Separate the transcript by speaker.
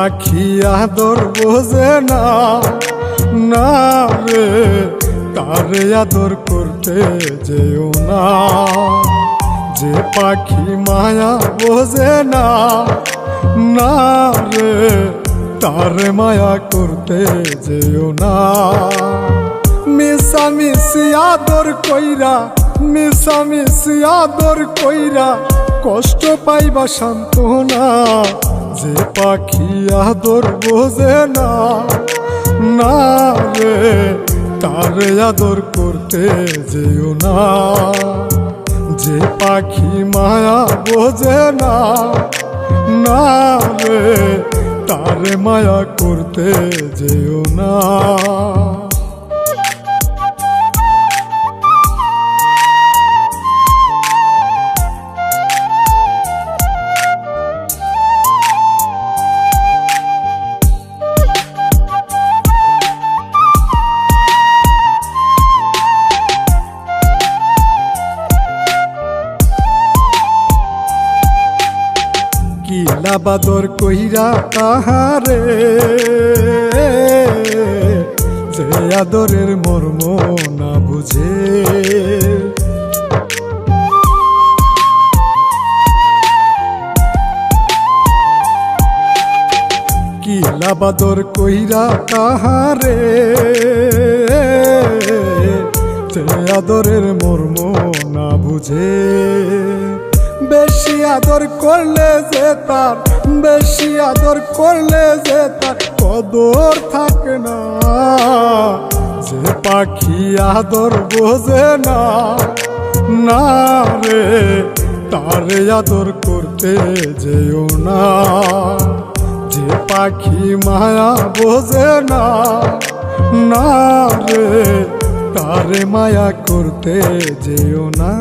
Speaker 1: পাখি আদর বোঝে না, না রে তারে আদর করতে যেও না। যে পাখি মায়া বোঝে না, না রে তারে মায়া করতে যেও না। মিশামিশি আদর কইরা, মিশামিশি আদর কইরা কষ্ট পাইবা সান্ত্বনা। যে পাখি আদর বোঝে না, না রে তারে আদর করতে যেও না। যে পাখি মায়া বোঝে না, না রে তারে মায়া করতে যেও না। কিলা বাদর কইরা তাহারে, যে আদরের মর্ম না বুঝে। কিলা বাদর কইরা তাহারে, যে আদরের মর্ম না বুঝে। বেশি আদর করলে যে তার, বেশি আদর করলে যে তার কদর থাকে না। যে পাখি আদর বোঝে না, না রে তারে আদর করতে যেও না। যে পাখি মায়া বোঝে না, না রে তারে মায়া করতে যেও না।